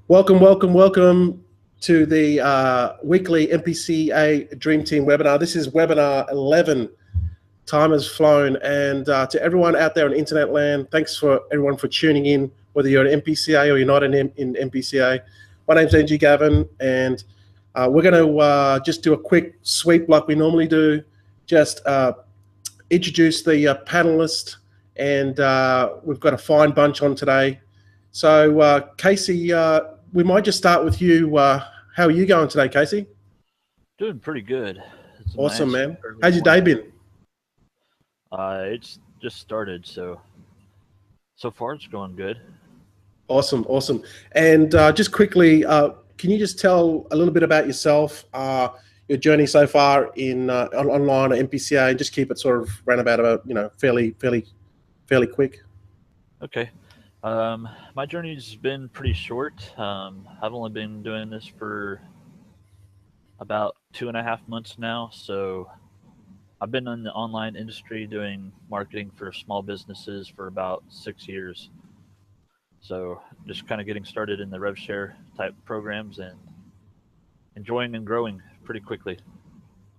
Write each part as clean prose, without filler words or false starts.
Welcome, welcome, welcome to the weekly MPCA Dream Team webinar. This is webinar 11. Time has flown, and to everyone out there in internet land, thanks for everyone for tuning in, whether you're an MPCA or you're not in MPCA. My name's NG Gavin, and we're going to just do a quick sweep like we normally do, just introduce the panelists, and we've got a fine bunch on today. So Casey, we might just start with you. How are you going today, Casey? Doing pretty good. Awesome, man. How's your day been? It's just started, so far it's going good. Awesome, awesome. And just quickly, can you just tell a little bit about yourself, your journey so far in online or MPCA, and just keep it sort of roundabout, fairly quick. Okay. My journey's been pretty short. I've only been doing this for about 2.5 months now. So I've been in the online industry doing marketing for small businesses for about 6 years. So just kind of getting started in the rev share type programs and enjoying and growing pretty quickly.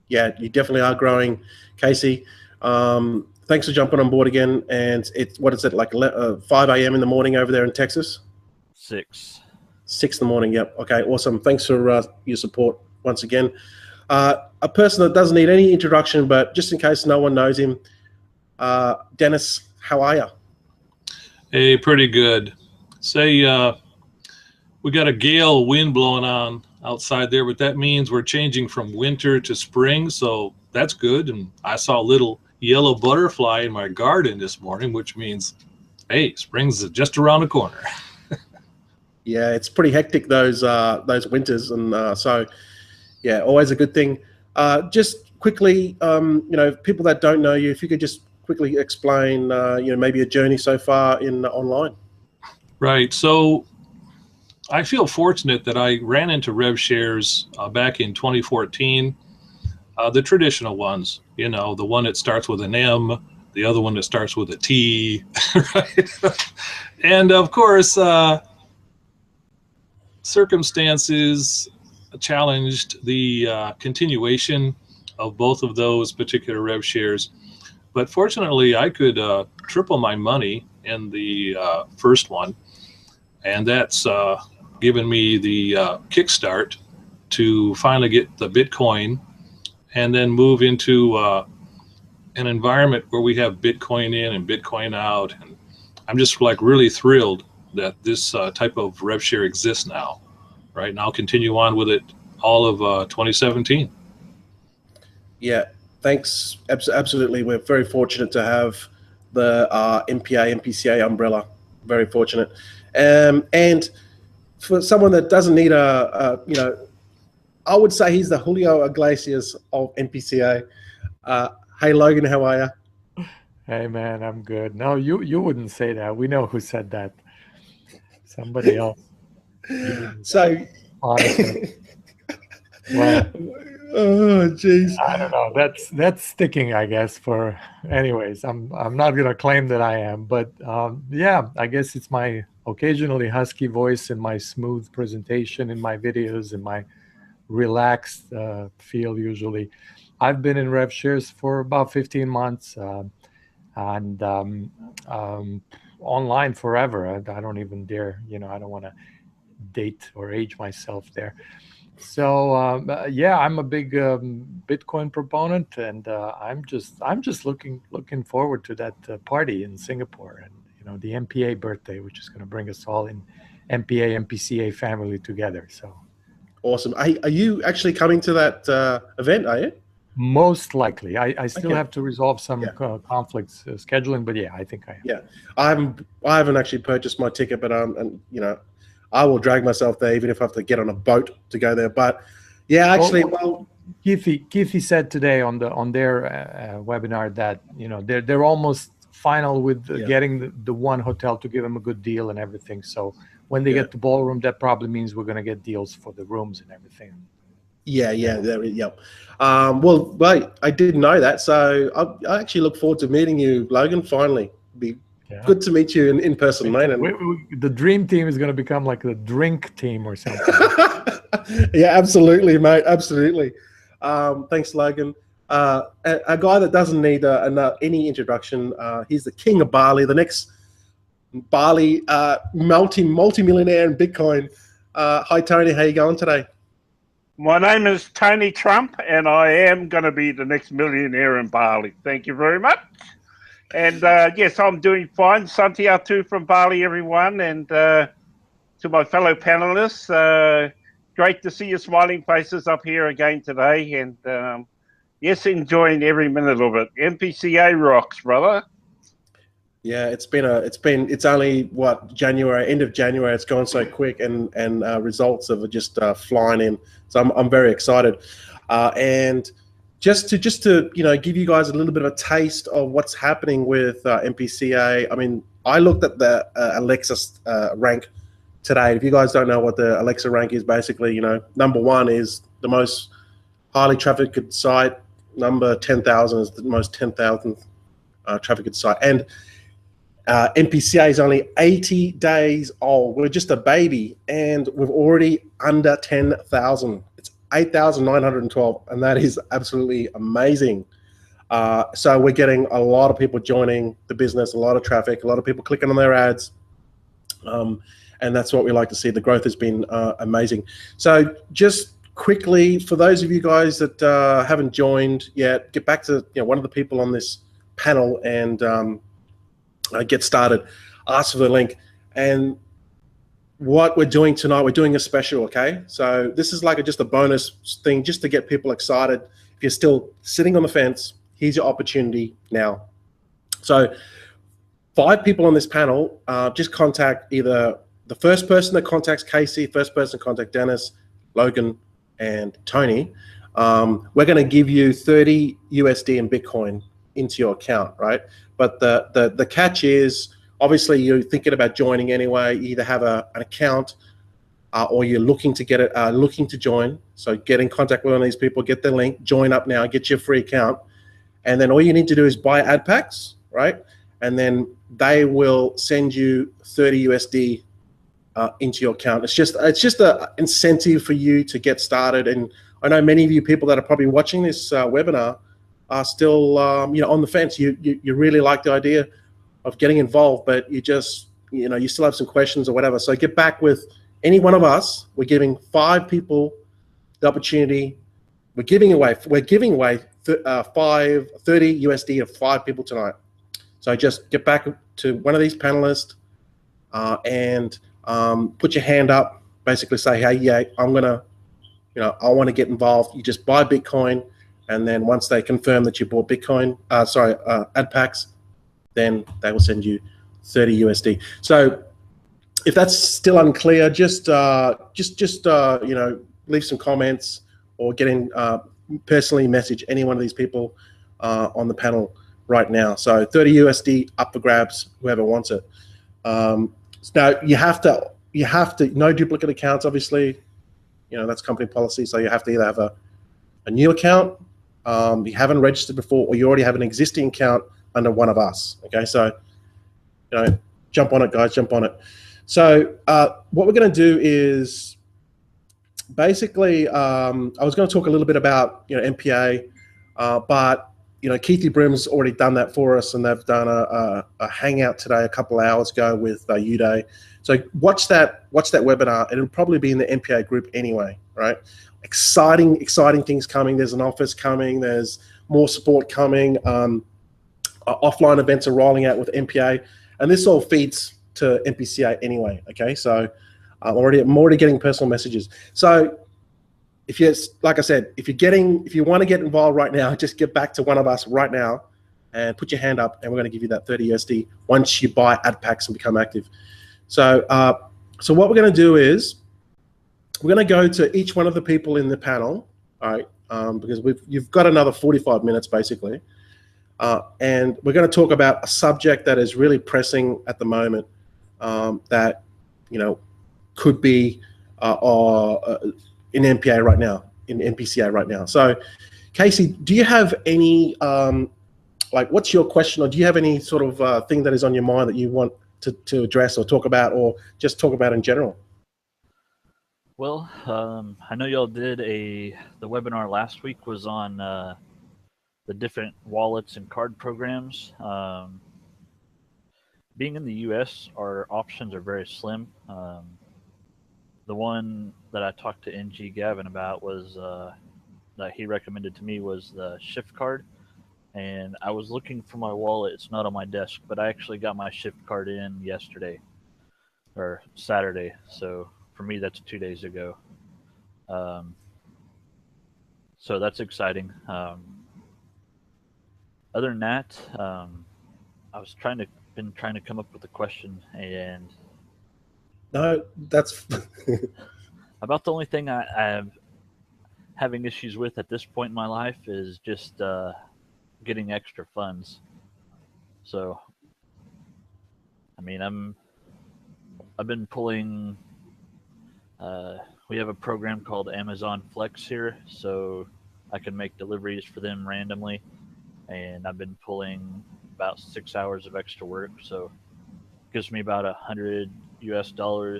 Yeah, you definitely are growing, Casey. Thanks for jumping on board again. And what is it, like 5 a.m. in the morning over there in Texas? 6 in the morning, yep. Okay, awesome. Thanks for your support once again. A person that doesn't need any introduction, but just in case no one knows him, Dennis, how are you? Hey, pretty good. Say, we got a gale wind blowing on outside there, but that means we're changing from winter to spring, so that's good. And I saw a little yellow butterfly in my garden this morning, which means, hey, spring's just around the corner. Yeah, it's pretty hectic those winters, and so yeah, always a good thing. Just quickly, people that don't know you, if you could just quickly explain, maybe a journey so far in online. Right. So I feel fortunate that I ran into rev shares back in 2014. The traditional ones, the one that starts with an M, the other one that starts with a T, right? And of course, circumstances challenged the continuation of both of those particular rev shares. But fortunately, I could triple my money in the first one, and that's given me the kickstart to finally get the Bitcoin and then move into an environment where we have Bitcoin in and Bitcoin out. And I'm just really thrilled that this type of rev share exists now, right? And I'll continue on with it all of 2017. Yeah, thanks. Absolutely. We're very fortunate to have the MPCA umbrella. Very fortunate. And for someone that doesn't need I would say he's the Julio Iglesias of MPCA. Hey, Logan, how are you? Hey, man, I'm good. No, you wouldn't say that. We know who said that. Somebody else. So, honestly. Well, oh, jeez. I don't know. That's sticking, I guess. Anyways, I'm not gonna claim that I am, but yeah, I guess it's my occasionally husky voice and my smooth presentation in my videos and my relaxed feel. Usually I've been in rev shares for about 15 months and online forever. I don't even dare, I don't want to date or age myself there. So yeah, I'm a big Bitcoin proponent, and I'm just looking forward to that party in Singapore, and the MPA birthday, which is going to bring us all in MPCA family together. So awesome. Are you actually coming to that event, are you? Most likely. I still have to resolve some conflicts scheduling, but yeah, I think I am. Yeah, I haven't actually purchased my ticket, but I will drag myself there, even if I have to get on a boat to go there. But yeah, actually, Keithy said today on their webinar that they're almost final with getting the one hotel to give them a good deal and everything. So when they get the ballroom, that probably means we're going to get deals for the rooms and everything. Yeah. Well, wait, I didn't know that, so I actually look forward to meeting you, Logan. Finally, be Yeah. Good to meet you in person, mate. And the dream team is going to become like the drink team or something. yeah, absolutely, mate. Absolutely. Thanks, Logan. A guy that doesn't need any introduction. He's the king of Bali, the next Bali multi-millionaire in Bitcoin. Hi, Tony. How you going today? My name is Tony Trump, and I am going to be the next millionaire in Bali. Thank you very much. And yes, I'm doing fine. Santia too from Bali, everyone. And to my fellow panelists, great to see your smiling faces up here again today. And yes, enjoying every minute of it. MPCA rocks, brother. Yeah, it's only what, January, end of January. It's gone so quick, and results are just flying in. So I'm very excited, and just to give you guys a little bit of a taste of what's happening with MPCA. I mean, I looked at the Alexa rank today. If you guys don't know what the Alexa rank is, basically, number 1 is the most highly trafficked site. Number 10,000 is the most 10,000th trafficked site, and MPCA is only 80 days old. We're just a baby, and we're already under 10,000. It's 8,912, and that is absolutely amazing. So we're getting a lot of people joining the business, a lot of traffic, a lot of people clicking on their ads, and that's what we like to see. The growth has been amazing. So just quickly, for those of you guys that haven't joined yet, get back to one of the people on this panel and get started. Ask for the link. And what we're doing tonight, we're doing a special, okay? So this is like just a bonus thing just to get people excited. If you're still sitting on the fence, here's your opportunity now. So 5 people on this panel, just contact either the first person that contacts Casey, first person contact Dennis, Logan, and Tony. We're going to give you 30 USD in Bitcoin into your account, right? But the catch is, obviously, you're thinking about joining anyway. You either have an account or you're looking to get it, looking to join. So get in contact with one of these people, get the link, join up now, get your free account, and then all you need to do is buy ad packs, right? And then they will send you 30 USD into your account. It's just an incentive for you to get started. And I know many of you people that are probably watching this webinar are still on the fence. You really like the idea of getting involved, but you just you still have some questions or whatever. So get back with any one of us. We're giving 5 people the opportunity. We're giving away 30 USD of 5 people tonight. So just get back to one of these panelists and put your hand up. Basically say, hey, yeah, I'm gonna, I want to get involved. You just buy Bitcoin. And then once they confirm that you bought Bitcoin, ad packs, then they will send you 30 USD. So if that's still unclear, just leave some comments or get in personally message any one of these people on the panel right now. So 30 USD up for grabs, whoever wants it. Now you have to no duplicate accounts, obviously. That's company policy. So you have to either have a new account. You haven't registered before, or you already have an existing account under one of us. Okay, so jump on it, guys, jump on it. So what we're going to do is basically, I was going to talk a little bit about MPA, but Keithy Brim's already done that for us, and they've done a hangout today a couple of hours ago with Uday. So watch that webinar. It'll probably be in the MPA group anyway, right? Exciting things coming. There's an office coming. There's more support coming. Offline events are rolling out with MPA, and this all feeds to MPCA anyway. Okay, so I'm already getting personal messages. So if you, like I said, if you want to get involved right now, just get back to one of us right now and put your hand up, and we're going to give you that 30 USD once you buy ad packs and become active. So what we're going to do is, we're going to go to each one of the people in the panel, all right, because you've got another 45 minutes basically, and we're going to talk about a subject that is really pressing at the moment, that could be in MPCA right now. So, Casey, do you have any like, what's your question, or do you have any sort of thing that is on your mind that you want to address or talk about, or just talk about in general? Well, I know y'all did the webinar last week was on the different wallets and card programs. Being in the U.S., our options are very slim. The one that I talked to NG Gavin about was that he recommended to me was the Shift card. And I was looking for my wallet. It's not on my desk, but I actually got my Shift card in yesterday or Saturday. So for me, that's 2 days ago. So that's exciting. Other than that, I was been trying to come up with a question, and No, that's about the only thing I'm having issues with at this point in my life is just getting extra funds. So, I mean, I've been pulling. We have a program called Amazon Flex here, so I can make deliveries for them randomly, and I've been pulling about 6 hours of extra work, so it gives me about $100 US to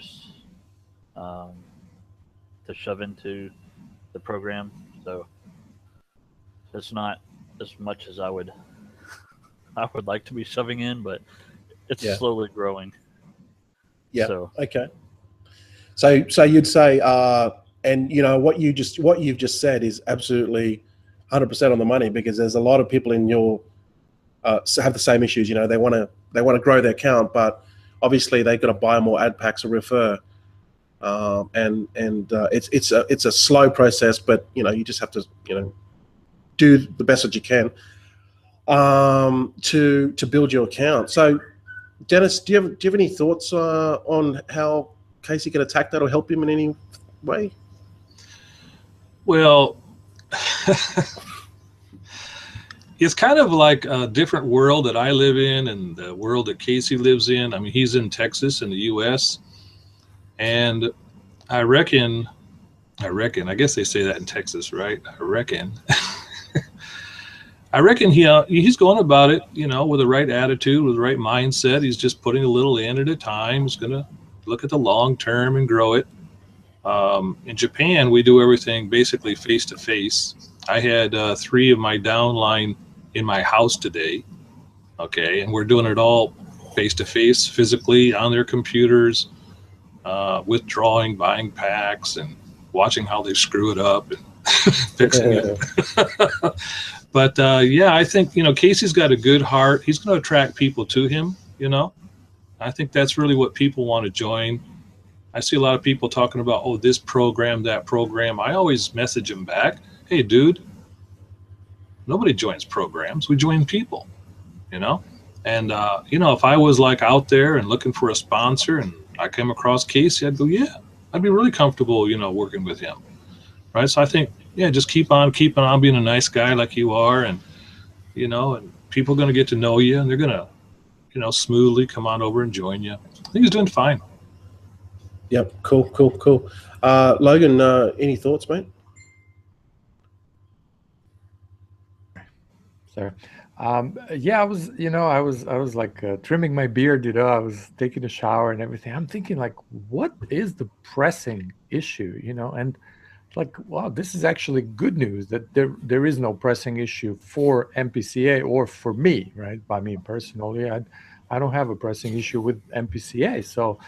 shove into the program. So it's not as much as I would like to be shoving in, but it's slowly growing. Yeah. So, okay. So you'd say, and you know what you've just said is absolutely 100% on the money, because there's a lot of people in your have the same issues. You know, they want to grow their account, but obviously they've got to buy more ad packs or refer, and it's a slow process, but you know, you just have to, you know, do the best that you can to build your account. So, Dennis, do you have any thoughts on how Casey can attack that or help him in any way? Well, it's kind of like a different world that I live in and the world that Casey lives in. I mean, he's in Texas in the U.S. And I guess they say that in Texas, right? I reckon he's going about it, you know, with the right attitude, with the right mindset. He's just putting a little in at a time. He's going to look at the long term and grow it. In Japan, we do everything basically face to face. I had 3 of my downline in my house today. Okay. And we're doing it all face to face, physically on their computers, withdrawing, buying packs, and watching how they screw it up and fixing it. But yeah, I think, you know, Casey's got a good heart. He's going to attract people to him, you know. I think that's really what people want to join. I see a lot of people talking about, oh, this program, that program. I always message them back, hey, dude, nobody joins programs. We join people, you know. And, you know, if I was like out there and looking for a sponsor and I came across Casey, I'd go, yeah, I'd be really comfortable, you know, working with him. Right. So I think, yeah, just keep on being a nice guy like you are. And, you know, and people are going to get to know you, and they're going to, you know, smoothly come on over and join you. I think he's doing fine. Yep. Cool. Logan, any thoughts, mate? Sorry. Yeah, I was like trimming my beard, you know, I was taking a shower and everything. I'm thinking, like, what is the pressing issue, you know? And like, wow, this is actually good news that there is no pressing issue for MPCA or for me, right? By me personally, I don't have a pressing issue with MPCA. So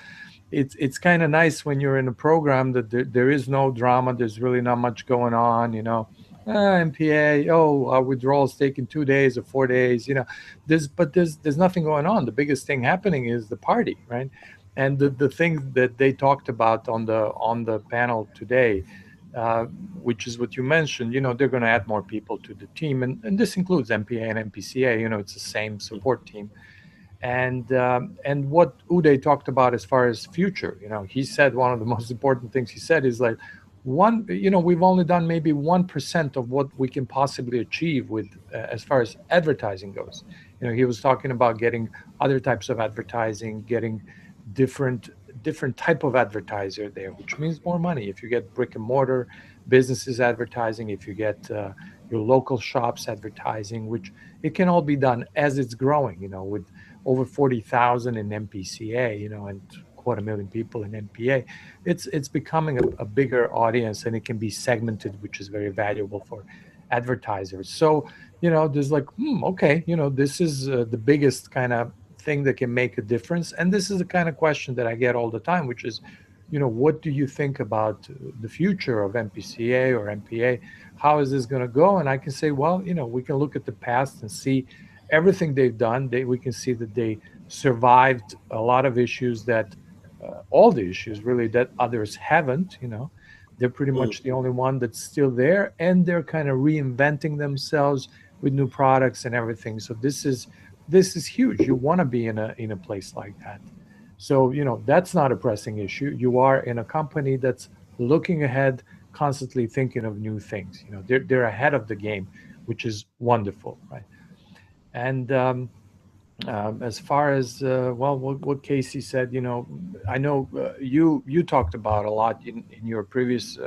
it's kind of nice when you're in a program that there is no drama. There's really not much going on, you know. MPA, our withdrawal's taking 2 days or 4 days, you know. There's nothing going on. The biggest thing happening is the party, right? And the thing that they talked about on the panel today, which is what you mentioned, you know, they're going to add more people to the team, and this includes MPA and MPCA. You know, it's the same support team. And what Uday talked about as far as future, you know, he said one of the most important things he said is like, we've only done maybe 1% of what we can possibly achieve with as far as advertising goes. You know, he was talking about getting other types of advertising, getting different type of advertiser there, which means more money. If you get brick and mortar businesses advertising, if you get your local shops advertising, which it can all be done as it's growing, with over 40,000 in MPCA, and 250,000 people in MPA. It's becoming a bigger audience, and it can be segmented, which is very valuable for advertisers. So, there's like, okay, this is the biggest kind of thing that can make a difference. And this is the kind of question that I get all the time, which is, what do you think about the future of MPCA or MPA? How is this going to go? And I can say, well, we can look at the past and see everything they've done. We can see that they survived a lot of issues that, all the issues really, that others haven't. They're pretty much the only one that's still there, and they're kind of reinventing themselves with new products and everything. So this is huge. You want to be in a place like that. So, that's not a pressing issue. You are in a company that's looking ahead, constantly thinking of new things. They're ahead of the game, which is wonderful, right? And as far as what Casey said, I know you talked about a lot in your previous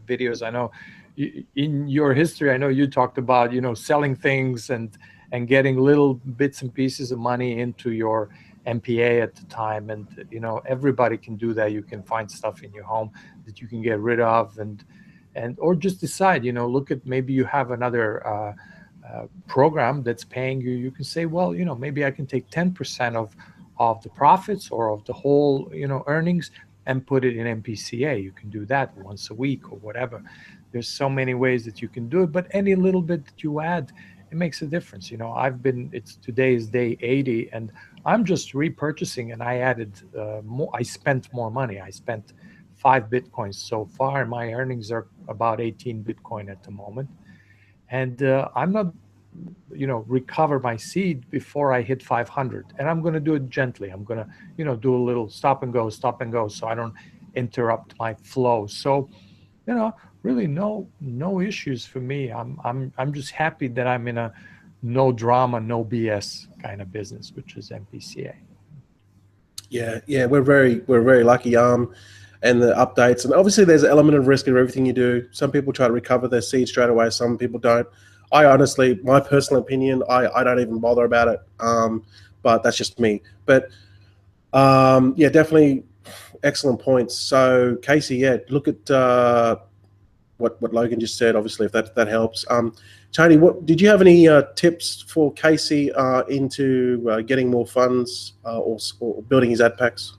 videos. I know in your history, I know you talked about selling things and getting little bits and pieces of money into your MPA at the time, and everybody can do that. You can find stuff in your home that you can get rid of, and or just decide, look at, maybe you have another program that's paying you. You can say, well, maybe I can take 10% of the profits or of the whole earnings and put it in MPCA. You can do that once a week or whatever. There's so many ways that you can do it, but any little bit that you add, it makes a difference. Today is day 80, and I'm just repurchasing, and I added more. I spent more money. I spent 5 Bitcoins so far. My earnings are about 18 Bitcoin at the moment. And I'm not, recover my seed before I hit 500. And I'm going to do it gently. I'm going to, do a little stop and go, so I don't interrupt my flow. So, really no issues for me. I'm just happy that I'm in a no drama, no BS kind of business, which is MPCA. Yeah, we're very lucky. And the updates, and obviously there's an element of risk in everything you do. Some people try to recover their seed straight away. Some people don't. I honestly, my personal opinion, I don't even bother about it. But that's just me. But yeah, definitely excellent points. So Casey, yeah, look at what Logan just said. Obviously, if that helps. Tony, what did you have any tips for Casey into getting more funds or building his ad packs?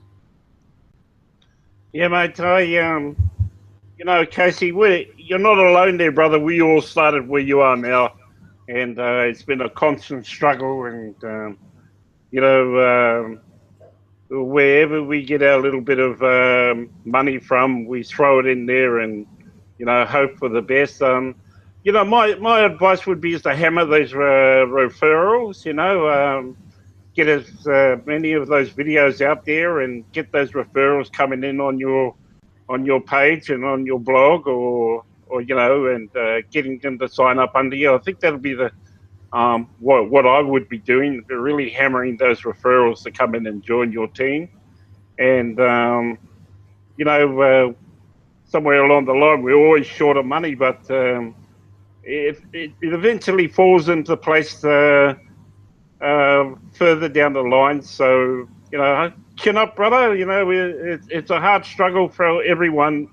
Yeah, mate. Casey, you're not alone there, brother. We all started where you are now, and it's been a constant struggle. And wherever we get our little bit of money from, we throw it in there, and hope for the best. My advice would be is to hammer those referrals. Get as many of those videos out there and get those referrals coming in on your page and on your blog, or and getting them to sign up under you. I think that'll be the what I would be doing, really hammering those referrals to come in and join your team. And somewhere along the line, we're always short of money, but it eventually falls into place further down the line. So, chin up, brother. It's a hard struggle for everyone.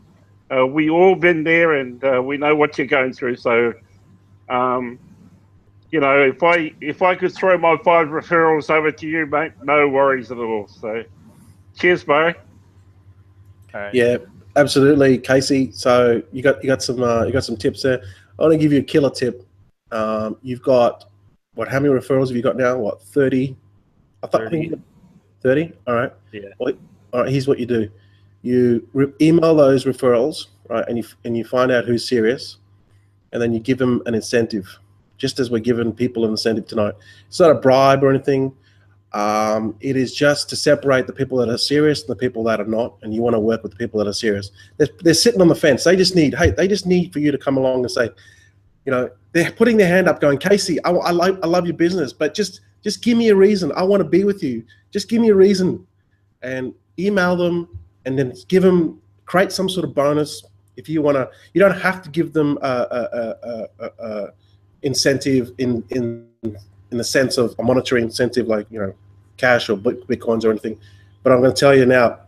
We all been there, and we know what you're going through. So, if I could throw my 5 referrals over to you, mate, no worries at all. So, cheers, bro. All right. Yeah, absolutely, Casey. So you got some tips there. I want to give you a killer tip. You've got how many referrals have you got now? 30? 30. 30? All right. Yeah. Well, all right. Here's what you do. You email those referrals, right? And you find out who's serious, and then you give them an incentive, just as we're giving people an incentive tonight. It's not a bribe or anything. It is just to separate the people that are serious and the people that are not, and you want to work with the people that are serious. They're sitting on the fence. They just need for you to come along and say, they're putting their hand up going, Casey, I love your business, but just give me a reason. I want to be with you. Just give me a reason. And email them, and then create some sort of bonus. If you want to, you don't have to give them incentive in the sense of a monetary incentive, like, you know, cash or bitcoins or anything. But I'm going to tell you now,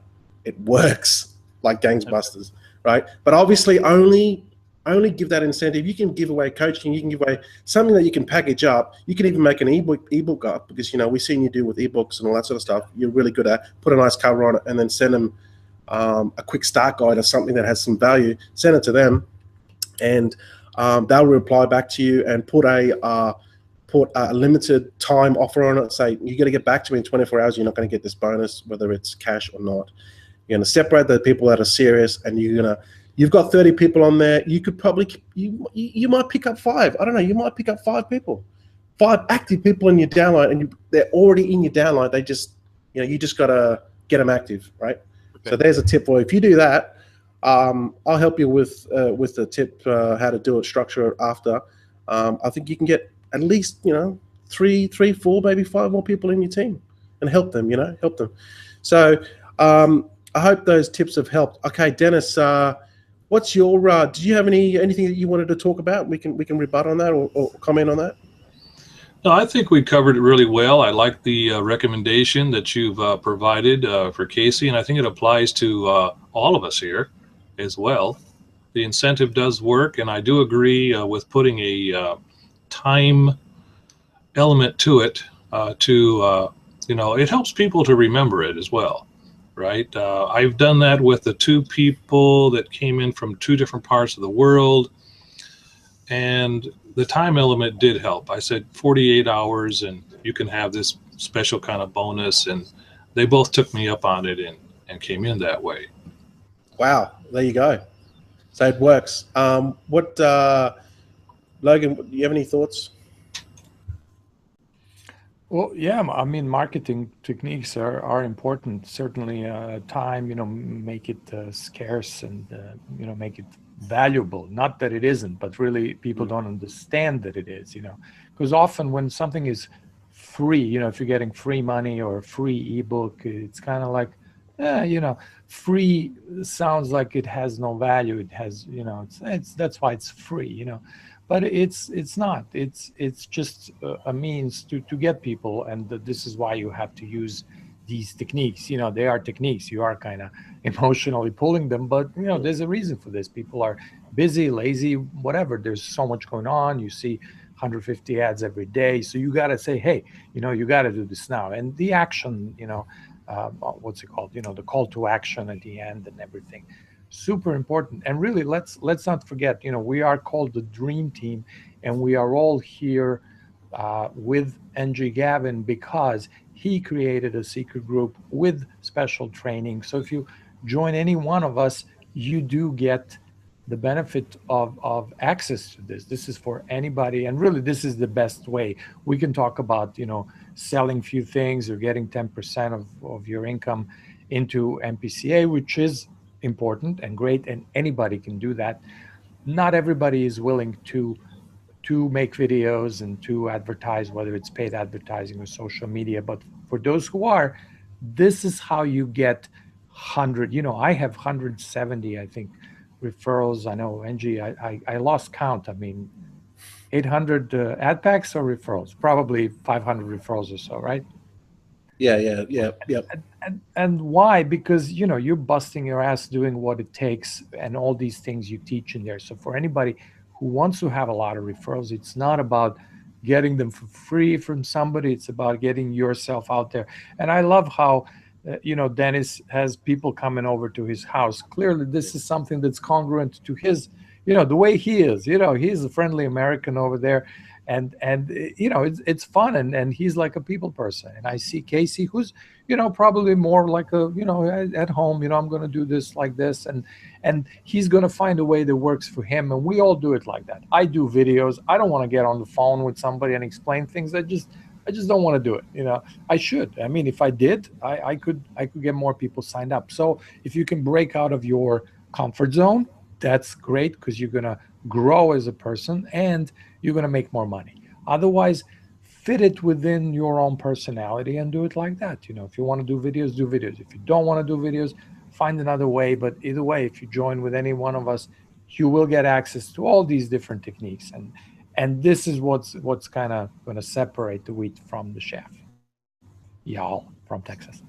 it works like gangbusters, right? But obviously, only give that incentive. You can give away coaching. You can give away something that you can package up. You can even make an ebook up, because, you know, we've seen you do with ebooks and all that sort of stuff. You're really good at. Put a nice cover on it and then send them a quick start guide or something that has some value. Send it to them, and they'll reply back to you and put a limited time offer on it. Say, you got to get back to me in 24 hours. You're not going to get this bonus, whether it's cash or not. You're going to separate the people that are serious, and you've got 30 people on there. You could probably, you might pick up 5. I don't know. You might pick up 5 people, 5 active people in your downline, and they're already in your downline. They just, you know, you just got to get them active, right? Okay. So there's a tip for you. If you do that, I'll help you with the tip, how to do it, structure it after. I think you can get at least, you know, 3, 4, maybe 5 more people in your team, and help them, you know, help them. So I hope those tips have helped. Okay, Dennis, what's your, did you have anything that you wanted to talk about? We can rebut on that or comment on that. No, I think we covered it really well. I like the recommendation that you've provided for Casey, and I think it applies to all of us here as well. The incentive does work, and I do agree with putting a time element to it you know, it helps people to remember it as well, right? I've done that with the 2 people that came in from 2 different parts of the world, and the time element did help. I said 48 hours and you can have this special kind of bonus, and they both took me up on it and came in that way. Wow, there you go. So it works. Logan, do you have any thoughts? Well, yeah, I mean, marketing techniques are important. Certainly, time, you know, make it scarce and, you know, make it valuable. Not that it isn't, but really people don't understand that it is, you know, because often when something is free, you know, if you're getting free money or a free ebook, it's kind of like, you know, free sounds like it has no value. It has, you know, it's that's why it's free, you know. But it's not. It's just a means to get people, and this is why you have to use these techniques. You know, they are techniques. You are kind of emotionally pulling them, but you know, there's a reason for this. People are busy, lazy, whatever. There's so much going on. You see 150 ads every day, so you got to say, hey, you know, you got to do this now. And the action, you know, what's it called? You know, the call to action at the end and everything. Super important. And really, let's not forget, you know, we are called the Dream Team, and we are all here with NG Gavin because he created a secret group with special training. So if you join any one of us, you do get the benefit of access to this. This is for anybody, and really this is the best way. We can talk about, you know, selling few things or getting 10% of your income into MPCA, which is important and great, and anybody can do that. Not everybody is willing to make videos and to advertise, whether it's paid advertising or social media, but for those who are, this is how you get 100, you know, I have 170, I think, referrals. I know, NG, I lost count. I mean, 800 ad packs or referrals, probably 500 referrals or so, right? Yeah. And why? Because, you know, you're busting your ass doing what it takes and all these things you teach in there. So for anybody who wants to have a lot of referrals, it's not about getting them for free from somebody. It's about getting yourself out there. And I love how, you know, Dennis has people coming over to his house. Clearly, this is something that's congruent to his, you know, the way he is. You know, he's a friendly American over there. And you know, it's fun, and he's like a people person. And I see Casey, who's, you know, probably more like a, you know, at home, you know, I'm going to do this like this, and he's going to find a way that works for him. And we all do it like that. I do videos. I don't want to get on the phone with somebody and explain things. I just don't want to do it. You know, I should. I mean, if I did, I could get more people signed up. So if you can break out of your comfort zone, that's great, because you're going to grow as a person and you're going to make more money. Otherwise, fit it within your own personality and do it like that. You know, if you want to do videos, do videos. If you don't want to do videos, find another way. But either way, if you join with any one of us, you will get access to all these different techniques. And this is what's kind of going to separate the wheat from the chaff. Y'all from Texas.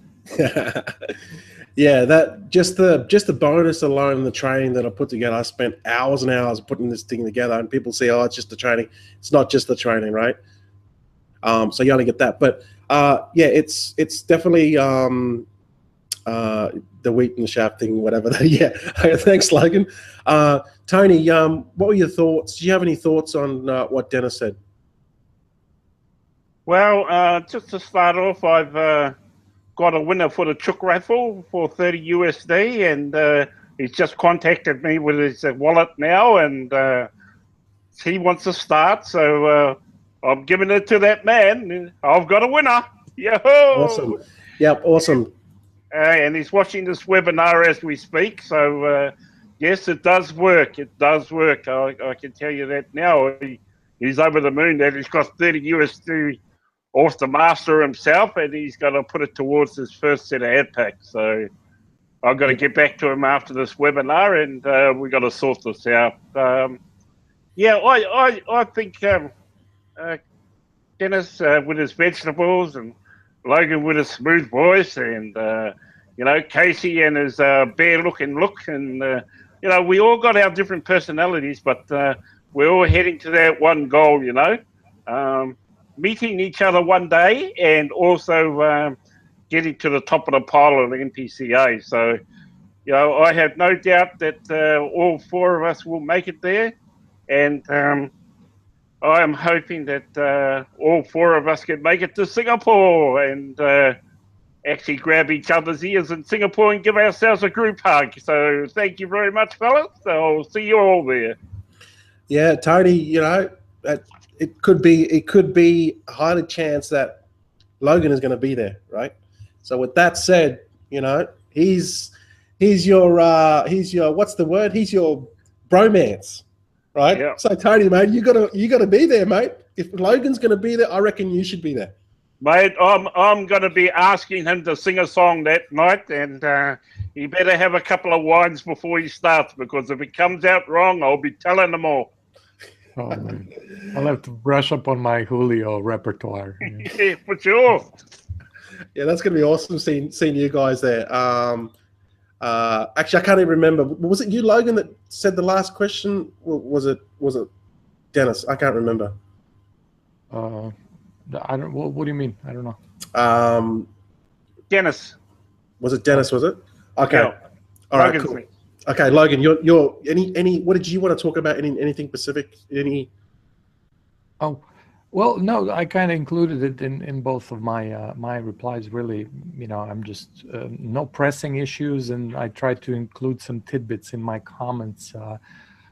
Yeah, that just the bonus alone, the training that I put together. I spent hours and hours putting this thing together, and people say, "Oh, it's just the training." It's not just the training, right? So you only get that, but yeah, it's definitely the wheat and the chaff thing, whatever. Yeah, thanks, Logan. Tony, what were your thoughts? Do you have any thoughts on what Dennis said? Well, just to start off, I've got a winner for the chook raffle for 30 USD, and he's just contacted me with his wallet now, and he wants to start, so I'm giving it to that man. I've got a winner. Yahoo! Awesome. Yep, awesome. And he's watching this webinar as we speak, so yes, it does work. It does work. I can tell you that now. He's over the moon that he's got 30 USD off the master himself, and he's going to put it towards his first set of ad packs. So I've got to get back to him after this webinar, and we've got to sort this out. Yeah, I think Dennis with his vegetables, and Logan with his smooth voice, and you know, Casey and his bear-looking look, and you know, we all got our different personalities, but we're all heading to that one goal. You know, meeting each other one day, and also getting to the top of the pile of the MPCA. So, you know, I have no doubt that all four of us will make it there, and I am hoping that all four of us can make it to Singapore and actually grab each other's ears in Singapore and give ourselves a group hug. So thank you very much, fellas. I'll see you all there. Yeah, Tony, you know, it could be a highly chance that Logan is going to be there, right? So with that said, you know, he's your what's the word? He's your bromance, right? Yeah. So Tony, mate, you gotta be there, mate. If Logan's going to be there, I reckon you should be there. Mate, I'm going to be asking him to sing a song that night, and he better have a couple of wines before he starts, because if it comes out wrong, I'll be telling them all. Oh, man. I'll have to brush up on my Julio repertoire. Yeah, for sure. Yeah, that's going to be awesome seeing you guys there. Actually, I can't even remember. Was it you, Logan, that said the last question? Or was it Dennis? I can't remember. I don't. What do you mean? I don't know. Dennis. Was it Dennis? Was it? Okay. Yeah. All right. Cool. Okay, Logan. You're any? What did you want to talk about? Anything specific? Any? Oh, well, no. I kind of included it in both of my my replies. Really, you know, I'm just no pressing issues, and I try to include some tidbits in my comments.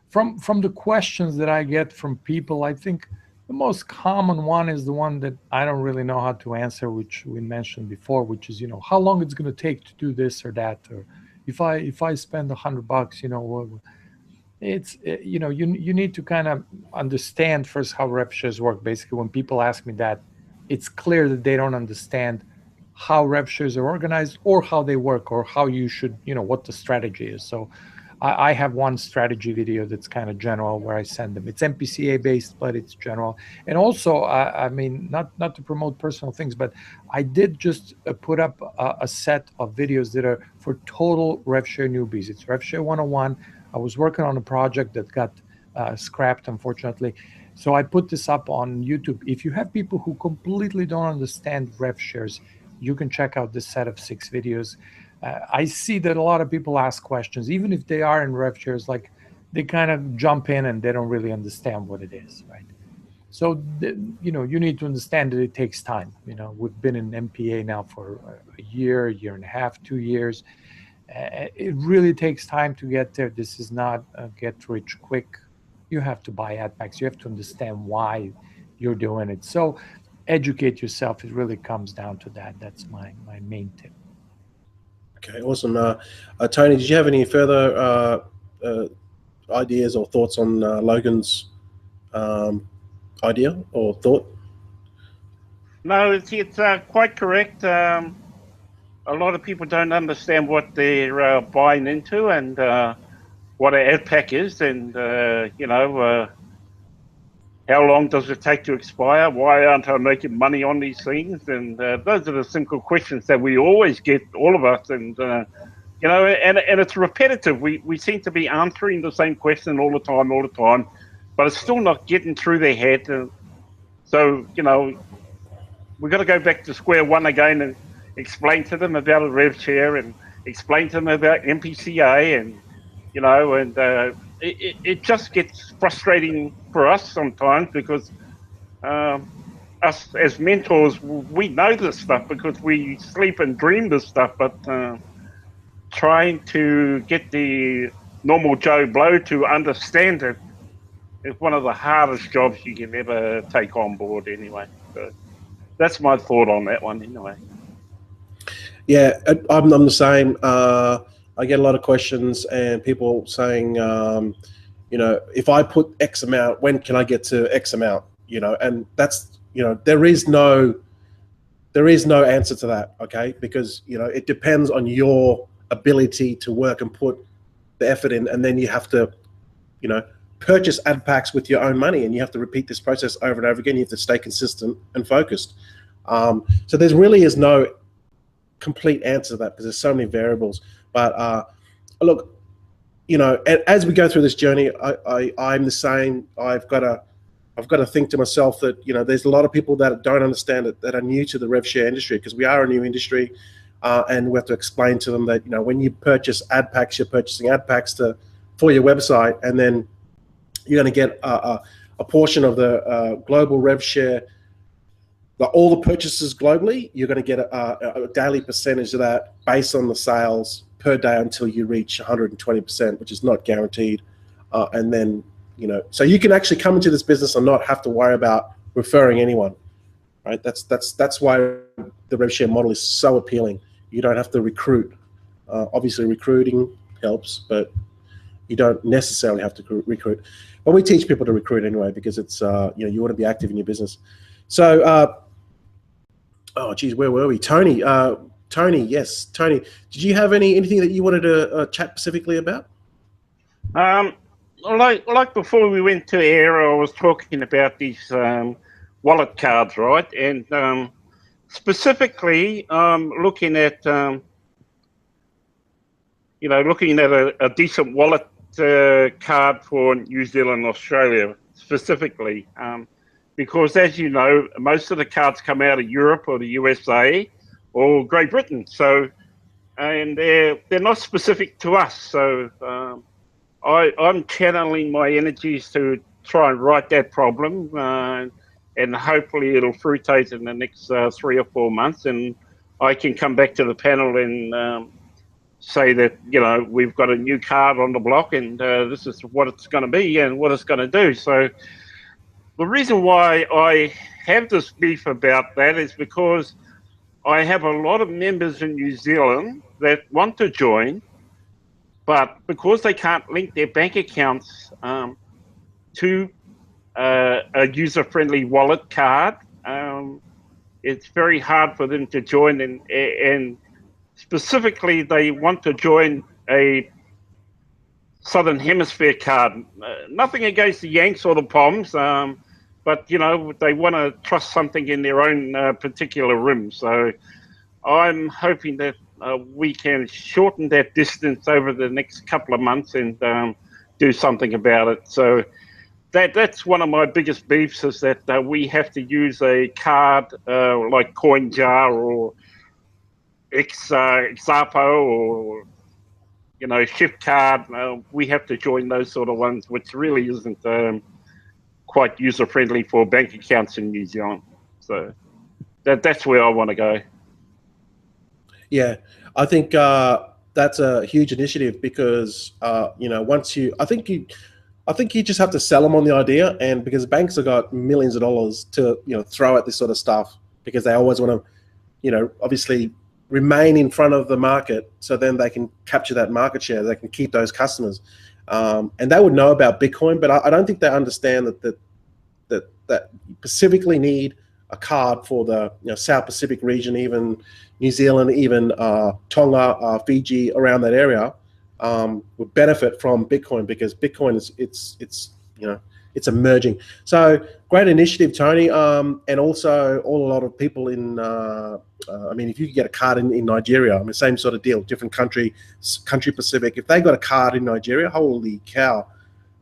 From the questions that I get from people, I think the most common one is the one that I don't really know how to answer, which we mentioned before, which is, you know, how long it's going to take to do this or that, or if I spend $100, you know, it's, you know, you need to kind of understand first how rev shares work. Basically, when people ask me that, it's clear that they don't understand how rev shares are organized or how they work or how you should, you know, what the strategy is. So I have one strategy video that's kind of general where I send them. It's MPCA based, but it's general. And also, I mean, not to promote personal things, but I did just put up a set of videos that are for total RevShare newbies. It's RevShare 101. I was working on a project that got scrapped, unfortunately. So I put this up on YouTube. If you have people who completely don't understand RevShares, you can check out this set of 6 videos. I see that a lot of people ask questions, even if they are in rev shares, like they kind of jump in and they don't really understand what it is, right? So, you know, you need to understand that it takes time. You know, we've been in MPA now for a year and a half, 2 years. It really takes time to get there. This is not a get rich quick. You have to buy ad packs. You have to understand why you're doing it. So educate yourself. It really comes down to that. That's my main tip. Okay, awesome. Tony, did you have any further ideas or thoughts on Logan's idea or thought? No, it's quite correct. A lot of people don't understand what they're buying into and what an ad pack is, and you know, how long does it take to expire? Why aren't I making money on these things? And those are the simple questions that we always get, all of us. And you know, and it's repetitive. We seem to be answering the same question all the time, but it's still not getting through their head. So, you know, we've got to go back to square one again and explain to them about a rev share and explain to them about MPCA, and, you know, and it just gets frustrating for us sometimes, because us as mentors, we know this stuff because we sleep and dream this stuff, but trying to get the normal Joe Blow to understand it is one of the hardest jobs you can ever take on board anyway. So that's my thought on that one anyway. Yeah, I'm the same. I get a lot of questions and people saying, you know, if I put X amount, when can I get to X amount? You know, and that's, you know, there is no answer to that, okay? Because, you know, it depends on your ability to work and put the effort in, and then you have to, you know, purchase ad packs with your own money, and you have to repeat this process over and over again. You have to stay consistent and focused. So there really is no complete answer to that, because there's so many variables. But look, you know, as we go through this journey, I'm the same. I've got to think to myself that, you know, there's a lot of people that don't understand it, that are new to the rev share industry, because we are a new industry, and we have to explain to them that, you know, when you purchase ad packs, you're purchasing ad packs for your website, and then you're going to get a portion of the global rev share. All the purchases globally, you're going to get a daily percentage of that based on the sales per day until you reach 120%, which is not guaranteed. And then, you know, so you can actually come into this business and not have to worry about referring anyone, right? That's why the rev share model is so appealing. You don't have to recruit. Obviously, recruiting helps, but you don't necessarily have to recruit. But we teach people to recruit anyway, because it's, you know, you want to be active in your business. So, oh, geez, where were we? Tony, yes, Tony. Did you have anything that you wanted to chat specifically about? Like before we went to air, I was talking about these wallet cards, right? And specifically, looking at, you know, looking at a decent wallet card for New Zealand, Australia specifically. Because, as you know, most of the cards come out of Europe or the USA or Great Britain. So, and they're not specific to us. So I'm channeling my energies to try and right that problem, and hopefully it'll fruitate in the next 3 or 4 months, and I can come back to the panel and say that, you know, we've got a new card on the block, and this is what it's going to be and what it's going to do. So the reason why I have this beef about that is because I have a lot of members in New Zealand that want to join, but because they can't link their bank accounts to a user-friendly wallet card, it's very hard for them to join. And specifically, they want to join a Southern Hemisphere card. Nothing against the Yanks or the Poms, but, you know, they want to trust something in their own particular room. So I'm hoping that we can shorten that distance over the next couple of months and do something about it. So that's one of my biggest beefs, is that we have to use a card like CoinJar or Xapo or, you know, Shift Card. We have to join those sort of ones, which really isn't quite user-friendly for bank accounts in New Zealand. So that's where I want to go. Yeah, I think that's a huge initiative, because you know, once you, I think you just have to sell them on the idea, and because banks have got millions of dollars to, you know, throw at this sort of stuff, because they always want to, you know, obviously remain in front of the market, so then they can capture that market share, they can keep those customers, and they would know about Bitcoin, but I don't think they understand that you specifically need a card for the, you know, South Pacific region, even New Zealand, even Tonga, Fiji, around that area, would benefit from Bitcoin, because Bitcoin is, it's you know, it's emerging. So great initiative, Tony. And also a lot of people in, I mean, if you could get a card in Nigeria, I mean, same sort of deal, different country Pacific. If they got a card in Nigeria, holy cow,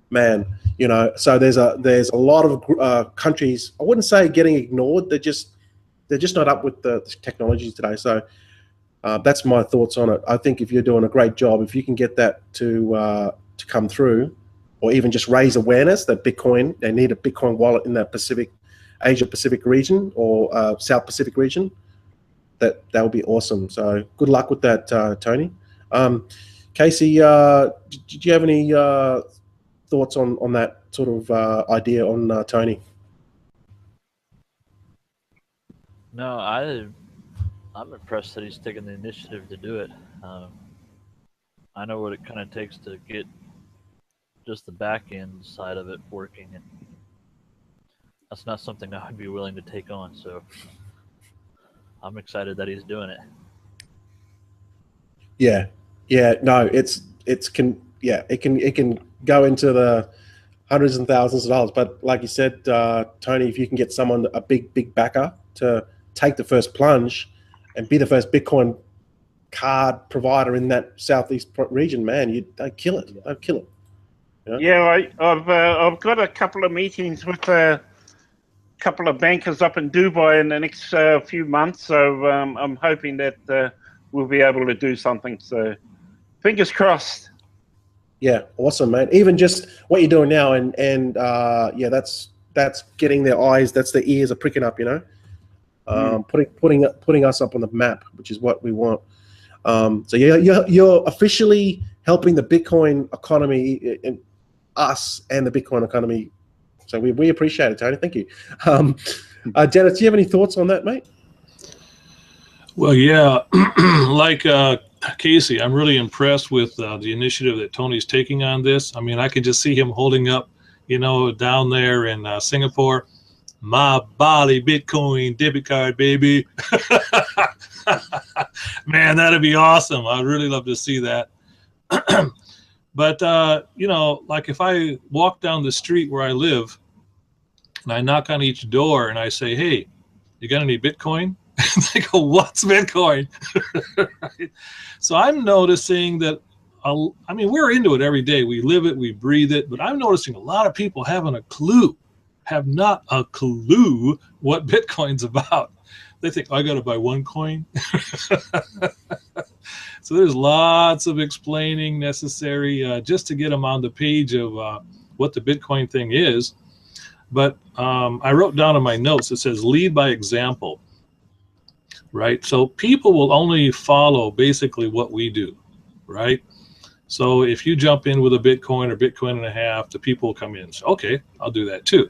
man, you know. So there's a lot of countries, I wouldn't say getting ignored. They're just not up with the technologies today. So that's my thoughts on it. I think if you're doing a great job, if you can get that to come through, or even just raise awareness that Bitcoin, they need a Bitcoin wallet in that Asia Pacific region or South Pacific region, that would be awesome. So good luck with that, Tony. Casey, did you have any thoughts on that sort of idea on Tony? No, I'm impressed that he's taken the initiative to do it. I know what it kind of takes to get just the back end side of it working, and that's not something I would be willing to take on. So I'm excited that he's doing it. Yeah, no, it can go into the hundreds and thousands of dollars. But like you said, Tony, if you can get someone, a big backer, to take the first plunge and be the first Bitcoin card provider in that Southeast region, man, they'd kill it. They'd kill it. You know? Yeah, I've got a couple of meetings with a couple of bankers up in Dubai in the next few months, so I'm hoping that we'll be able to do something. So fingers crossed. Yeah, awesome, man. Even just what you're doing now, and yeah, that's getting their eyes, that's their ears are pricking up, you know, putting us up on the map, which is what we want. So you're officially helping the Bitcoin economy, and us and the Bitcoin economy. So we appreciate it, Tony. Thank you. Dennis, do you have any thoughts on that, mate? Well, yeah, like Casey, I'm really impressed with the initiative that Tony's taking on this. I mean, I could just see him holding up, you know, down there in Singapore, my Bali Bitcoin debit card, baby. Man, that'd be awesome. I'd really love to see that. But, you know, like if I walk down the street where I live and I knock on each door and I say, hey, you got any Bitcoin? They go, what's Bitcoin? Right? So I'm noticing that, I mean, we're into it every day. We live it, we breathe it, but I'm noticing a lot of people have not a clue what Bitcoin's about. They think, I got to buy one coin. So there's lots of explaining necessary just to get them on the page of what the Bitcoin thing is. But I wrote down in my notes, it says lead by example, right? So people will only follow basically what we do, right? So if you jump in with a Bitcoin or Bitcoin and a half, the people will come in and say, okay, I'll do that too.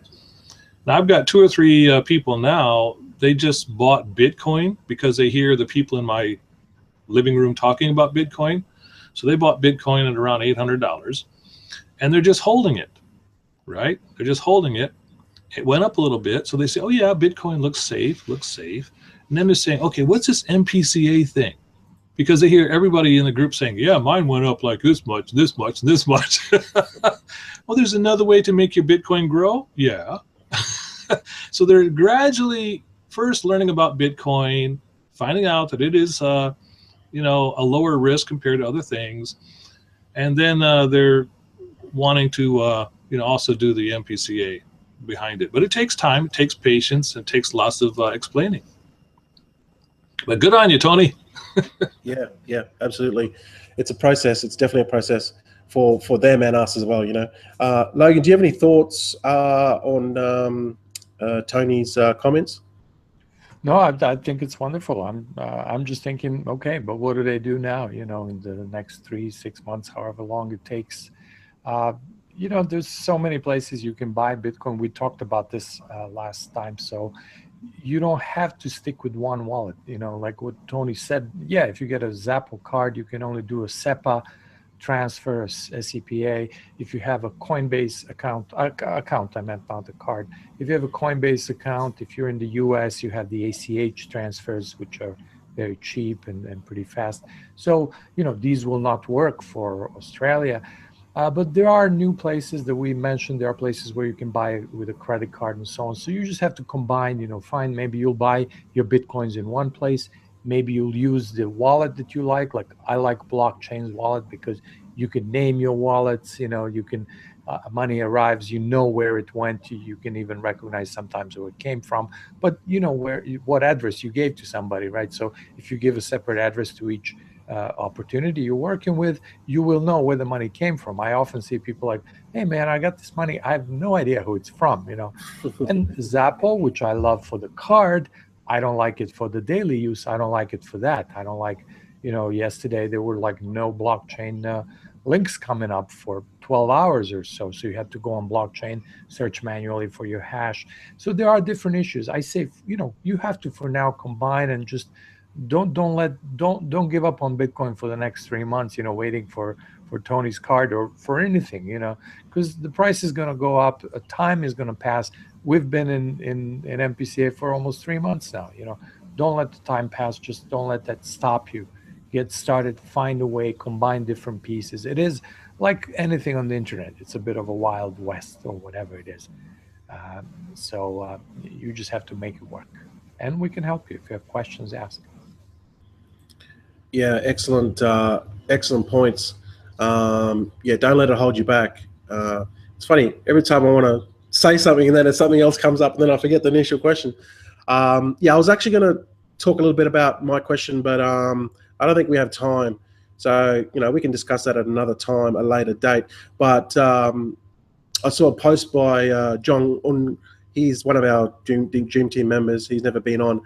Now I've got 2 or 3 people now, they just bought Bitcoin because they hear the people in my living room talking about Bitcoin. So they bought Bitcoin at around $800 and they're just holding it, right? They're just holding it. It went up a little bit. So they say, oh yeah, Bitcoin looks safe. And then they're saying, okay, what's this MPCA thing? Because they hear everybody in the group saying, yeah, mine went up like this much, this much, this much. Well, there's another way to make your Bitcoin grow. Yeah. So they're gradually first learning about Bitcoin, finding out that it is, you know, a lower risk compared to other things. And then they're wanting to, you know, also do the MPCA behind it. But it takes time, it takes patience, it takes lots of explaining. But good on you, Tony. Yeah, absolutely. It's a process. It's definitely a process for them and us as well, you know. Logan, do you have any thoughts on Tony's comments? No, I think it's wonderful. I'm just thinking, okay, but what do they do now? You know, in the next 3-6 months, however long it takes. You know, there's so many places you can buy Bitcoin. We talked about this last time. So you don't have to stick with one wallet. You know, like what Tony said. Yeah, if you get a Zappo card, you can only do a SEPA transfer, a SEPA. If you have a Coinbase account, I meant not the card. If you have a Coinbase account, if you're in the US, you have the ACH transfers, which are very cheap and pretty fast. So, you know, these will not work for Australia. But there are new places that we mentioned. There are places where you can buy with a credit card and so on. So you just have to combine, find, maybe you'll buy your Bitcoins in one place. Maybe you'll use the wallet that you like. Like I like Blockchain's wallet because you can name your wallets, you can, money arrives, where it went. You can even recognize sometimes where it came from, but what address you gave to somebody, right? So if you give a separate address to each opportunity you're working with, you will know where the money came from. I often see people like, hey man, I got this money, I have no idea who it's from, And Zappo, which I love for the card, I don't like it for the daily use. I don't like it for that. I don't like, yesterday there were like no blockchain links coming up for 12 hours or so. So you have to go on blockchain, search manually for your hash. So there are different issues. I say, you have to for now combine and just don't give up on Bitcoin for the next 3 months, waiting for Tony's card or for anything, because the price is going to go up, time is going to pass. We've been in MPCA for almost 3 months now. Don't let the time pass. Just don't let that stop you. Get started, find a way, combine different pieces. It is like anything on the internet. It's a bit of a wild west or whatever it is. So you just have to make it work, and we can help you. If you have questions, ask. Yeah, excellent points. Yeah, don't let it hold you back. It's funny, every time I want to say something and then something else comes up and then I forget the initial question. Yeah, I was actually going to talk a little bit about my question, but I don't think we have time. So, we can discuss that at another time, a later date. But I saw a post by John. He's one of our Dream Team members. He's never been on.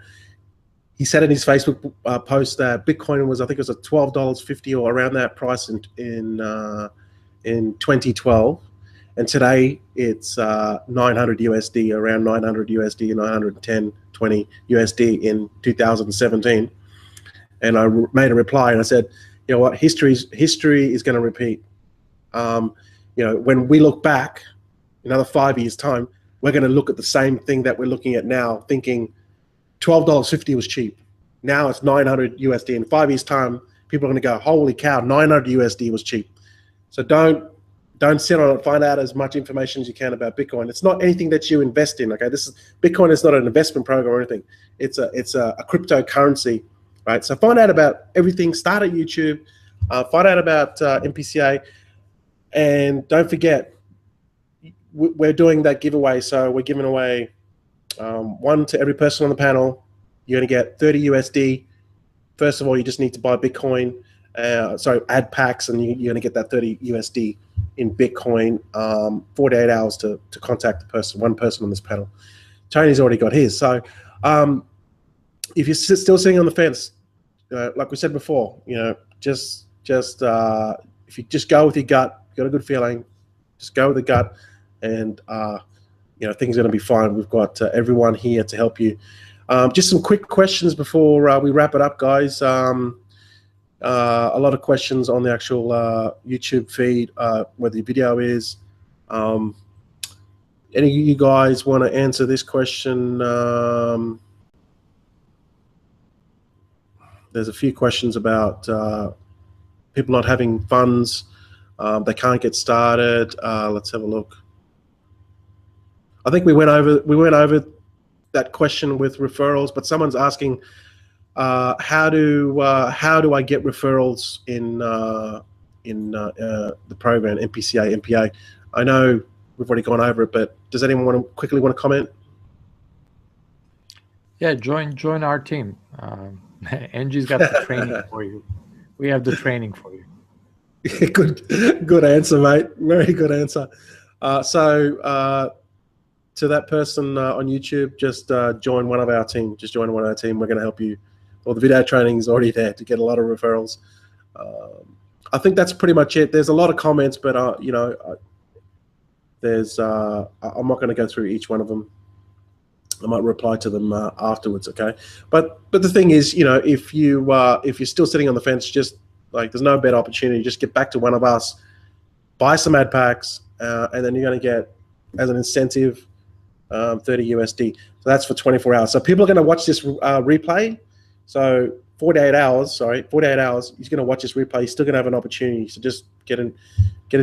He said in his Facebook post that Bitcoin was, I think it was at $12.50 or around that price in 2012, and today it's 900 USD, around 900 USD, 910, 20 USD in 2017. And I made a reply and I said, you know what, history is going to repeat. When we look back, another 5 years' time, we're going to look at the same thing that we're looking at now, thinking $12.50 was cheap. Now it's 900 USD. In 5 years' time, people are going to go, holy cow, 900 USD was cheap. So don't sit on it. Find out as much information as you can about Bitcoin. It's not anything that you invest in. Okay, Bitcoin is not an investment program or anything. It's a cryptocurrency, right? So find out about everything. Start at YouTube. Find out about MPCA, and don't forget, we're doing that giveaway. So we're giving away one to every person on the panel. You're going to get 30 USD. First of all, you just need to buy Bitcoin. Add packs, and you're going to get that 30 USD in Bitcoin. 48 hours to contact one person on this panel. Tony's already got his. So if you're still sitting on the fence, like we said before, just if you just go with your gut, you got a good feeling, just go with the gut, and things are going to be fine. We've got everyone here to help you. Just some quick questions before we wrap it up, guys. A lot of questions on the actual YouTube feed, where the video is. Any of you guys want to answer this question? There's a few questions about people not having funds. They can't get started. Let's have a look. I think we went over that question with referrals, but someone's asking, how do I get referrals in the program MPCA MPA? I know we've already gone over it, but does anyone quickly want to comment? Yeah, join our team. Angie's got the training for you. We have the training for you. Good answer, mate. Very good answer. To that person on YouTube, just join one of our team. Just join one of our team. We're going to help you. Well, the video training is already there to get a lot of referrals. I think that's pretty much it. There's a lot of comments, but there's I'm not going to go through each one of them. I might reply to them afterwards. Okay, but the thing is, if you're still sitting on the fence, just like there's no better opportunity. Just get back to one of us, buy some ad packs, and then you're going to get, as an incentive, 30 USD. So that's for 24 hours. So people are going to watch this replay. So 48 hours, sorry, 48 hours, he's going to watch this replay. He's still going to have an opportunity. So just get in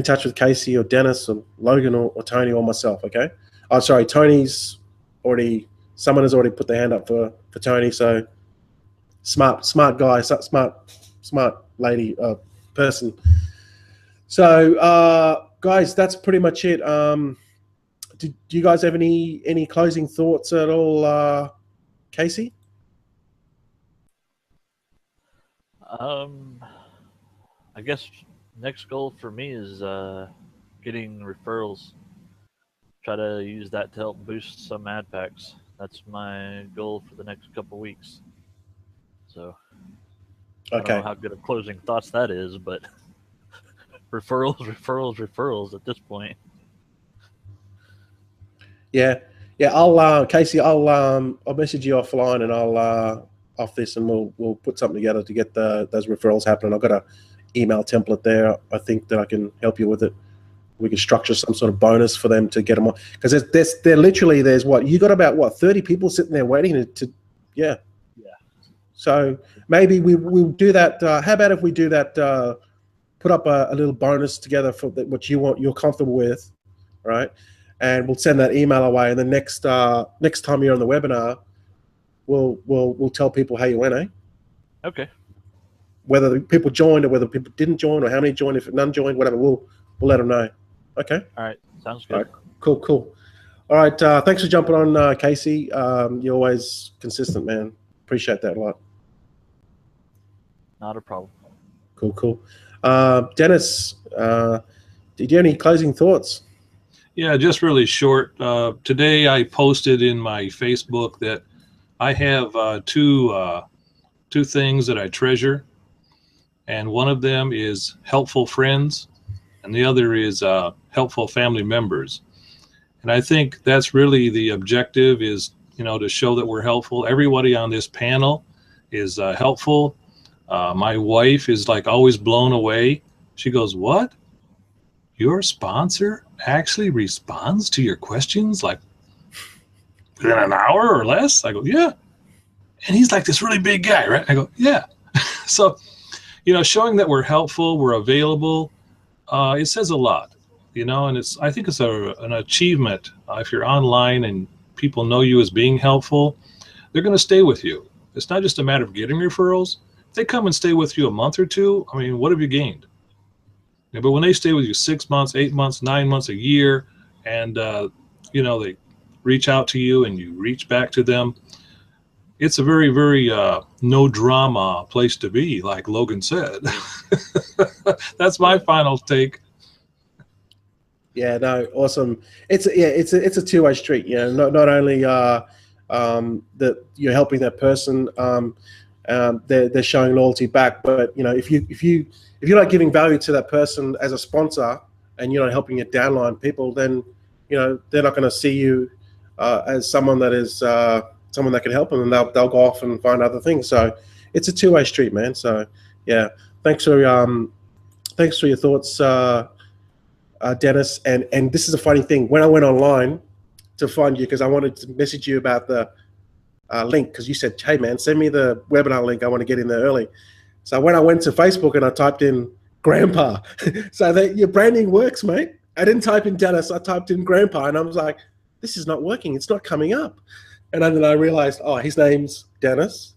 touch with Casey or Dennis or Logan or Tony or myself, okay? Oh, sorry, someone has already put their hand up for Tony. So smart guy, smart lady, person. So guys, that's pretty much it. Do you guys have any closing thoughts at all, Casey? I guess next goal for me is getting referrals. Try to use that to help boost some ad packs. That's my goal for the next couple weeks. So I don't know how good of closing thoughts that is, but referrals at this point. Yeah. I'll Casey, I'll message you offline and I'll off this, and we'll put something together to get those referrals happening. I've got a email template there. I think that I can help you with it. We can structure some sort of bonus for them to get them on, because there's what you got about 30 people sitting there waiting to yeah. So maybe we'll do that. How about if we do that? Put up a little bonus together for what you're comfortable with, right? And we'll send that email away. And the next time you're on the webinar, we'll tell people how you went, eh? Okay. Whether the people joined or whether people didn't join or how many joined, if none joined, whatever, we'll let them know. Okay. All right. Sounds good. All right. Cool. All right. Thanks for jumping on, Casey. You're always consistent, man. Appreciate that a lot. Not a problem. Cool. Dennis, did you have any closing thoughts? Yeah, just really short. Today I posted in my Facebook that I have two things that I treasure, and one of them is helpful friends, and the other is helpful family members. And I think that's really the objective, is to show that we're helpful. Everybody on this panel is helpful. My wife is like always blown away. She goes, "What? Your sponsor actually responds to your questions like within an hour or less?" I go, "Yeah." And he's like this really big guy, right? I go, "Yeah." So, showing that we're helpful, we're available, it says a lot, and I think it's an achievement. If you're online and people know you as being helpful, they're going to stay with you. It's not just a matter of getting referrals. If they come and stay with you a month or two, I mean, what have you gained? Yeah, but when they stay with you 6 months, 8 months, 9 months, a year, and they reach out to you and you reach back to them, it's a very, very no drama place to be, like Logan said. That's my final take. Yeah, no, awesome. It's a two-way street. Not only that you're helping that person, they're showing loyalty back, but if you're not giving value to that person as a sponsor and you're not helping your downline people, then they're not going to see you as someone that is someone that can help them, and they'll go off and find other things. So it's a two-way street, man. So yeah, thanks for your thoughts, Dennis. And this is a funny thing. When I went online to find you, because I wanted to message you about the link, because you said, "Hey man, send me the webinar link. I want to get in there early." So when I went to Facebook and I typed in Grandpa, so that your branding works, mate. I didn't type in Dennis. I typed in Grandpa, and I was like, "This is not working. It's not coming up." And then I realized, oh, his name's Dennis.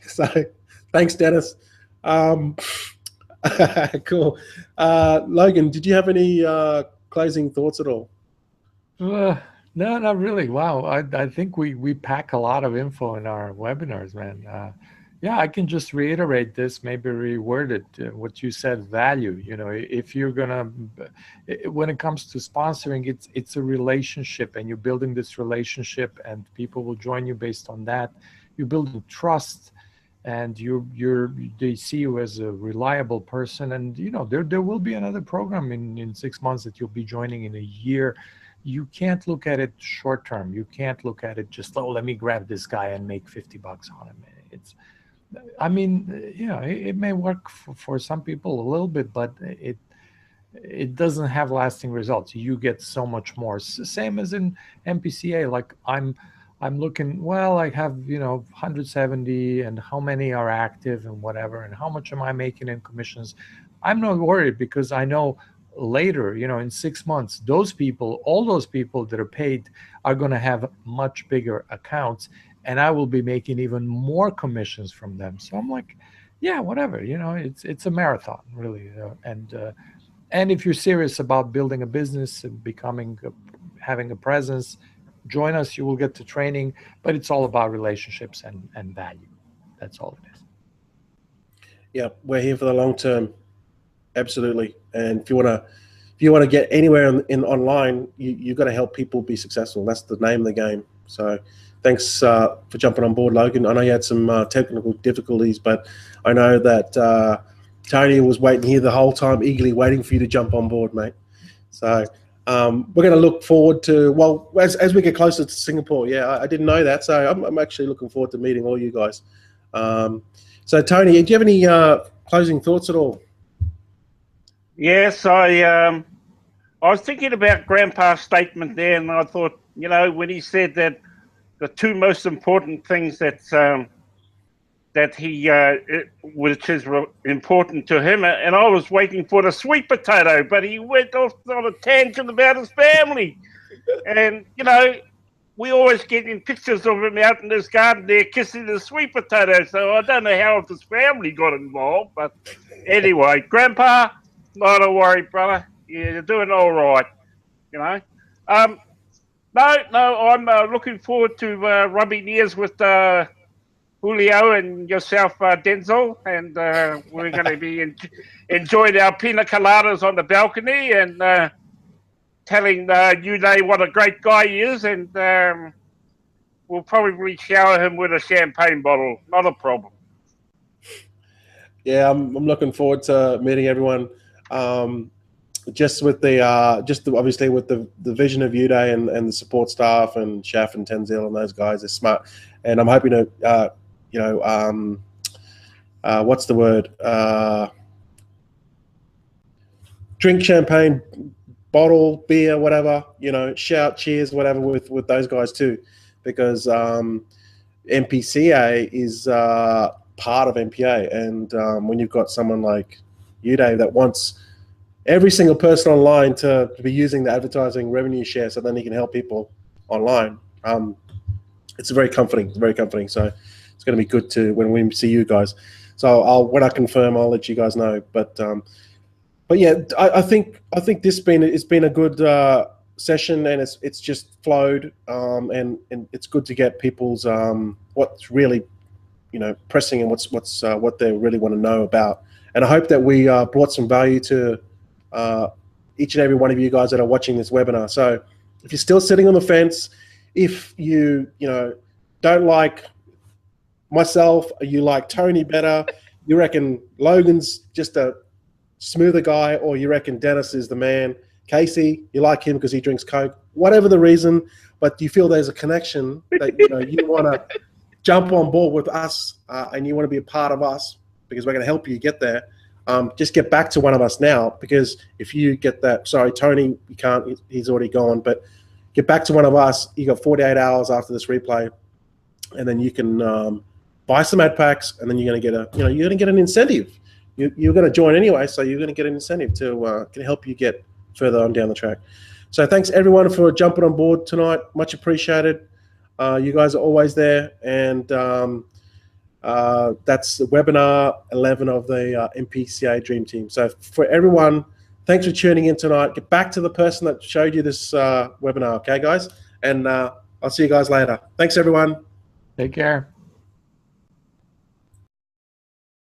So thanks, Dennis. Cool. Logan, did you have any closing thoughts at all? No, not really. Wow, I think we pack a lot of info in our webinars, man. Yeah, I can just reiterate this, maybe reword it, what you said, value. If you're gonna, when it comes to sponsoring, it's a relationship, and you're building this relationship, and people will join you based on that. You're building trust, and they see you as a reliable person, and there will be another program in 6 months that you'll be joining in a year. You can't look at it short term. You can't look at it just, oh, let me grab this guy and make $50 on him. It may work for some people a little bit, but it doesn't have lasting results. You get so much more. Same as in MPCA. Like I'm looking, well, I have, 170, and how many are active and whatever, and how much am I making in commissions? I'm not worried, because I know later, in 6 months, all those people that are paid are going to have much bigger accounts, and I will be making even more commissions from them. So I'm like, yeah, whatever, it's a marathon, really. And if you're serious about building a business and having a presence, join us. You will get to training, but it's all about relationships and value. That's all it is. Yeah, we're here for the long term. Absolutely. And if you want to get anywhere in online, you've got to help people be successful. That's the name of the game. So thanks for jumping on board, Logan. I know you had some technical difficulties, but I know that Tony was waiting here the whole time, eagerly waiting for you to jump on board, mate. So we're going to look forward to, well, as we get closer to Singapore. Yeah, I didn't know that. So I'm actually looking forward to meeting all you guys. So Tony, do you have any closing thoughts at all? Yes, I was thinking about Grandpa's statement there, and I thought, when he said that the two most important things that he which is important to him, and I was waiting for the sweet potato, but he went off on a tangent about his family, and we always get in pictures of him out in his garden there kissing the sweet potato. So I don't know how his family got involved, but anyway, Grandpa, not a worry, brother. You're doing all right, No, I'm looking forward to rubbing ears with Julio and yourself, Denzel, and we're going to be enjoying our pina coladas on the balcony and telling Uday what a great guy he is, and we'll probably shower him with a champagne bottle. Not a problem. Yeah, I'm looking forward to meeting everyone. Just with obviously with the vision of Uday and the support staff and Shaf and Tenzil and those guys are smart, and I'm hoping to what's the word, drink champagne, bottle, beer, whatever, shout cheers, whatever with those guys too, because MPCA is part of MPA, and when you've got someone like Uday that wants every single person online to be using the advertising revenue share so then he can help people online, it's very comforting, So it's going to be good to when we see you guys. So when I confirm, I'll let you guys know. But yeah, I think it's been a good session, and it's just flowed, and it's good to get people's what's really pressing and what they really want to know about. And I hope that we brought some value to each and every one of you guys that are watching this webinar. So if you're still sitting on the fence, if you don't like myself, or you like Tony better, you reckon Logan's just a smoother guy, or you reckon Dennis is the man, Casey, you like him because he drinks Coke, whatever the reason, but you feel there's a connection that you want to jump on board with us, and you want to be a part of us because we're going to help you get there. Just get back to one of us now, because if you get that, sorry, Tony, you can't, he's already gone, but get back to one of us. You got 48 hours after this replay, and then you can buy some ad packs, and then you're going to get you're going to get an incentive. You're going to join anyway, so you're going to get an incentive to can help you get further on down the track. So thanks everyone for jumping on board tonight. Much appreciated. You guys are always there, and that's webinar 11 of the MPCA Dream Team. So for everyone, thanks for tuning in tonight. Get back to the person that showed you this webinar, okay, guys? And I'll see you guys later. Thanks, everyone. Take care.